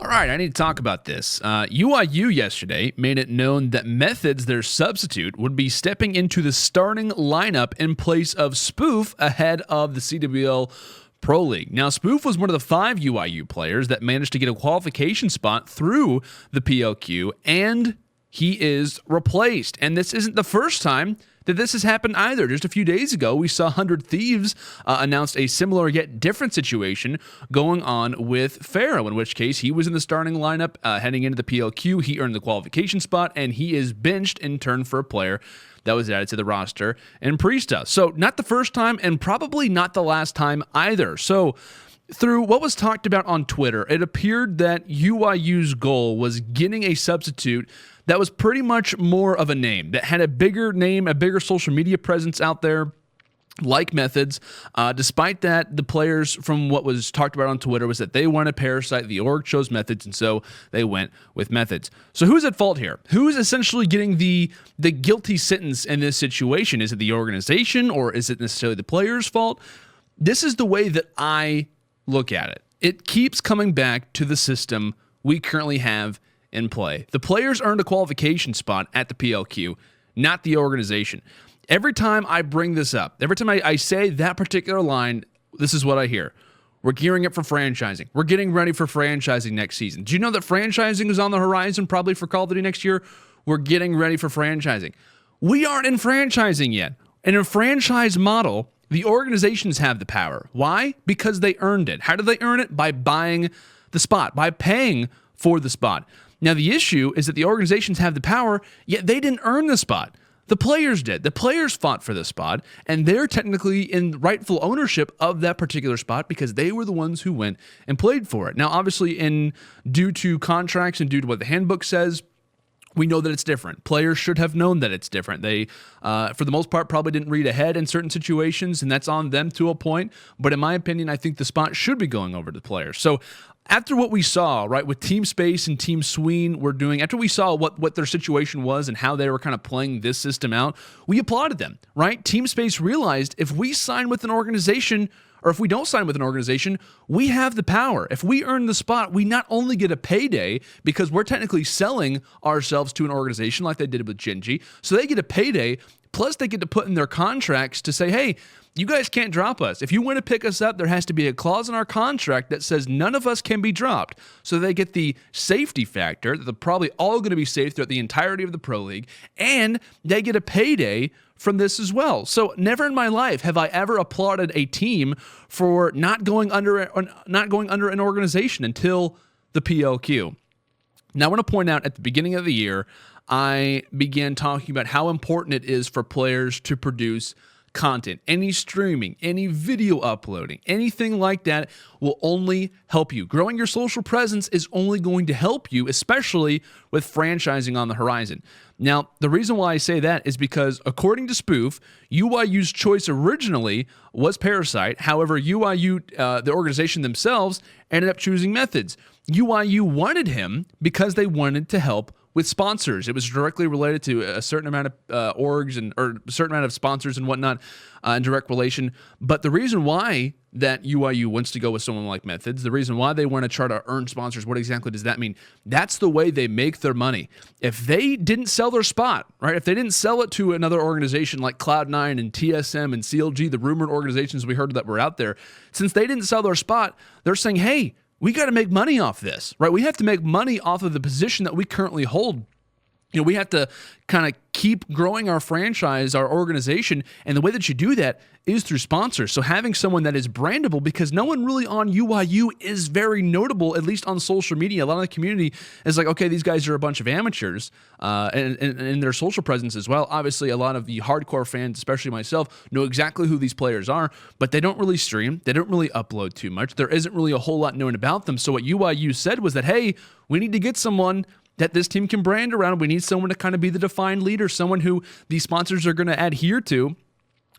All right, I need to talk about this. UYU yesterday made it known that Methodz, their substitute, would be stepping into the starting lineup in place of Spoof ahead of the CWL Pro League. Now, Spoof was one of the 5 UYU players that managed to get a qualification spot through the PLQ, and he is replaced. And this isn't the first time that this has happened either. Just a few days ago, we saw 100 Thieves announced a similar yet different situation going on with Pharaoh, in which case he was in the starting lineup heading into the PLQ. He earned the qualification spot, and he is benched in turn for a player that was added to the roster in Priesta. So not the first time, and probably not the last time either. So through what was talked about on Twitter, it appeared that UYU's goal was getting a substitute that was pretty much more of a name, that had a bigger name, a bigger social media presence out there, like Methodz. Despite that, the players, from what was talked about on Twitter, was that they wanted Parasite, the org chose Methodz, and so they went with Methodz. So who's at fault here? Who's essentially getting the guilty sentence in this situation? Is it the organization, or is it necessarily the players' fault? This is the way that I look at it. It keeps coming back to the system we currently have in play. The players earned a qualification spot at the PLQ, not the organization. Every time I bring this up, every time I say that particular line, this is what I hear. We're gearing up for franchising. We're getting ready for franchising next season. Do you know that franchising is on the horizon probably for Call of Duty next year? We're getting ready for franchising. We aren't in franchising yet. In a franchise model, the organizations have the power. Why? Because they earned it. How did they earn it? By buying the spot, by paying for the spot. Now, the issue is that the organizations have the power, yet they didn't earn the spot. The players did. The players fought for the spot, and they're technically in rightful ownership of that particular spot because they were the ones who went and played for it. Now, obviously, due to contracts and due to what the handbook says, we know that it's different. Players should have known that it's different. They, for the most part, probably didn't read ahead in certain situations, and that's on them to a point. But in my opinion, I think the spot should be going over to the players. So after what we saw, right, with Team Space and Team Sween were doing, after we saw what their situation was and how they were kind of playing this system out, we applauded them, right? Team Space realized if we sign with an organization, or if we don't sign with an organization, we have the power. If we earn the spot, we not only get a payday because we're technically selling ourselves to an organization like they did with Genji, so they get a payday, plus they get to put in their contracts to say, hey, you guys can't drop us. If you want to pick us up, there has to be a clause in our contract that says none of us can be dropped. So they get the safety factor that they're probably all going to be safe throughout the entirety of the Pro League, and they get a payday from this as well. So never in my life have I ever applauded a team for not going under an organization until the PLQ. Now I want to point out at the beginning of the year, I began talking about how important it is for players to produce content. Any streaming, any video uploading, anything like that will only help you. Growing your social presence is only going to help you, especially with franchising on the horizon. Now, the reason why I say that is because, according to Spoof, UYU's choice originally was Parasite. However, UYU, the organization themselves, ended up choosing Methodz. UYU wanted him because they wanted to help with sponsors. It was directly related to a certain amount of orgs or a certain amount of sponsors and whatnot in direct relation. But the reason why that UYU wants to go with someone like Methodz, the reason why they want to try to earn sponsors, what exactly does that mean? That's the way they make their money. If they didn't sell their spot, right? If they didn't sell it to another organization like Cloud9 and TSM and CLG, the rumored organizations we heard that were out there, since they didn't sell their spot, they're saying, hey, we got to make money off this, right? We have to make money off of the position that we currently hold. You know, we have to kind of keep growing our franchise, our organization, and the way that you do that is through sponsors. So having someone that is brandable, because no one really on UYU is very notable, at least on social media. A lot of the community is like, okay, these guys are a bunch of amateurs, and in their social presence as well. Obviously, a lot of the hardcore fans, especially myself, know exactly who these players are, but they don't really stream. They don't really upload too much. There isn't really a whole lot known about them. So what UYU said was that, hey, we need to get someone that this team can brand around. We need someone to kind of be the defined leader, someone who these sponsors are going to adhere to.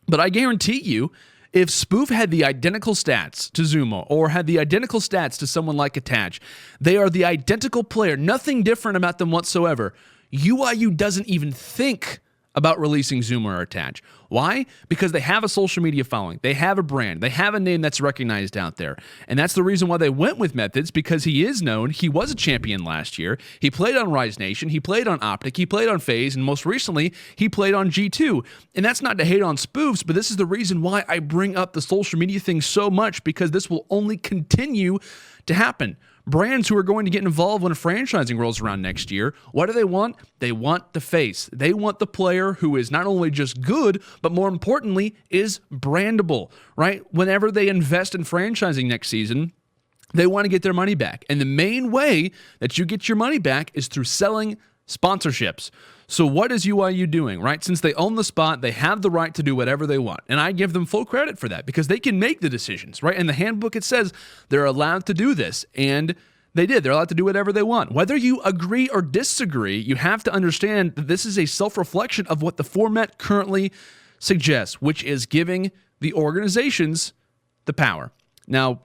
But I guarantee you, if Spoof had the identical stats to Zuma or had the identical stats to someone like Attach, they are the identical player, nothing different about them whatsoever. UYU doesn't even think about releasing Zoom or Attach. Why? Because they have a social media following. They have a brand. They have a name that's recognized out there. And that's the reason why they went with Methodz, because he is known. He was a champion last year. He played on Rise Nation. He played on Optic. He played on FaZe. And most recently, he played on G2. And that's not to hate on spoofs, but this is the reason why I bring up the social media thing so much, because this will only continue to happen. Brands who are going to get involved when franchising rolls around next year, what do they want? They want the face. They want the player who is not only just good, but more importantly, is brandable, right? Whenever they invest in franchising next season, they want to get their money back. And the main way that you get your money back is through selling sponsorships. So what is UYU doing, right? Since they own the spot, they have the right to do whatever they want. And I give them full credit for that, because they can make the decisions, right? In the handbook, it says they're allowed to do this. And they did. They're allowed to do whatever they want. Whether you agree or disagree, you have to understand that this is a self-reflection of what the format currently suggests, which is giving the organizations the power. Now,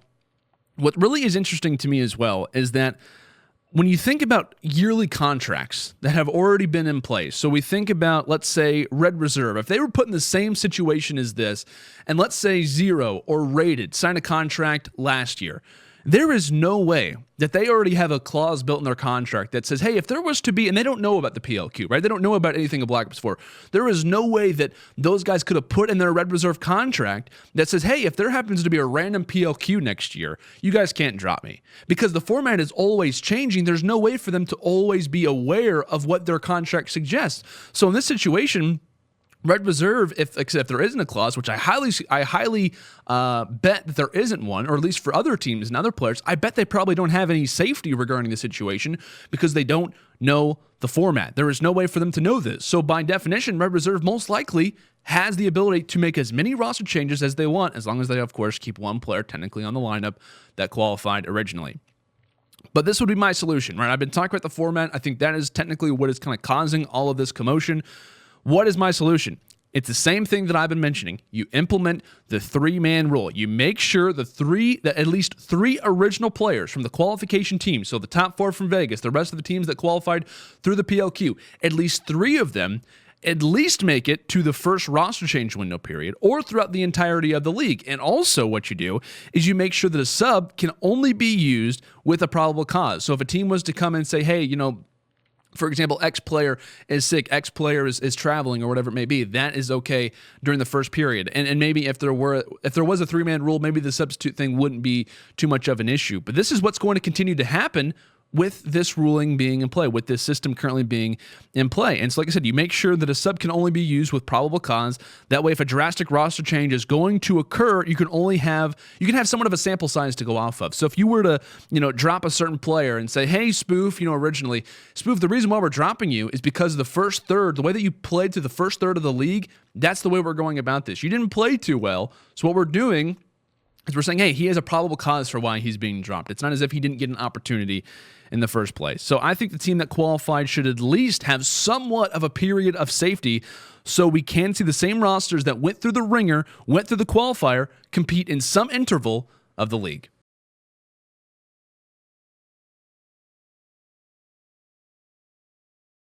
what really is interesting to me as well is that when you think about yearly contracts that have already been in place, so we think about, let's say, Red Reserve. If they were put in the same situation as this, and let's say Zero or Rated signed a contract last year, there is no way that they already have a clause built in their contract that says, hey, if there was to be, and they don't know about the PLQ, right? They don't know about anything of Black Ops 4. There is no way that those guys could have put in their Red Reserve contract that says, hey, if there happens to be a random PLQ next year, you guys can't drop me. Because the format is always changing. There's no way for them to always be aware of what their contract suggests. So in this situation, Red Reserve, except there isn't a clause, which I highly bet that there isn't one, or at least for other teams and other players, I bet they probably don't have any safety regarding the situation because they don't know the format. There is no way for them to know this. So by definition, Red Reserve most likely has the ability to make as many roster changes as they want, as long as they, of course, keep one player technically on the lineup that qualified originally. But this would be my solution, right? I've been talking about the format. I think that is technically what is kind of causing all of this commotion. What is my solution? It's the same thing that I've been mentioning. You implement the 3-man rule. You make sure that at least 3 original players from the qualification team, so the top 4 from Vegas, the rest of the teams that qualified through the PLQ, at least 3 of them at least make it to the first roster change window period or throughout the entirety of the league. And also what you do is you make sure that a sub can only be used with a probable cause. So if a team was to come and say, hey, for example, X player is sick, X player is traveling, or whatever it may be, that is okay during the first period. And maybe if there was a 3-man rule, maybe the substitute thing wouldn't be too much of an issue. But this is what's going to continue to happen with this ruling being in play, with this system currently being in play. And so like I said, you make sure that a sub can only be used with probable cause. That way, if a drastic roster change is going to occur, you can have somewhat of a sample size to go off of. So if you were to, drop a certain player and say, hey, Spoof, originally, Spoof, the reason why we're dropping you is because of the first third, the way that you played through the first third of the league, that's the way we're going about this. You didn't play too well. So what we're doing is we're saying, hey, he has a probable cause for why he's being dropped. It's not as if he didn't get an opportunity in the first place. So I think the team that qualified should at least have somewhat of a period of safety so we can see the same rosters that went through the ringer, went through the qualifier, compete in some interval of the league.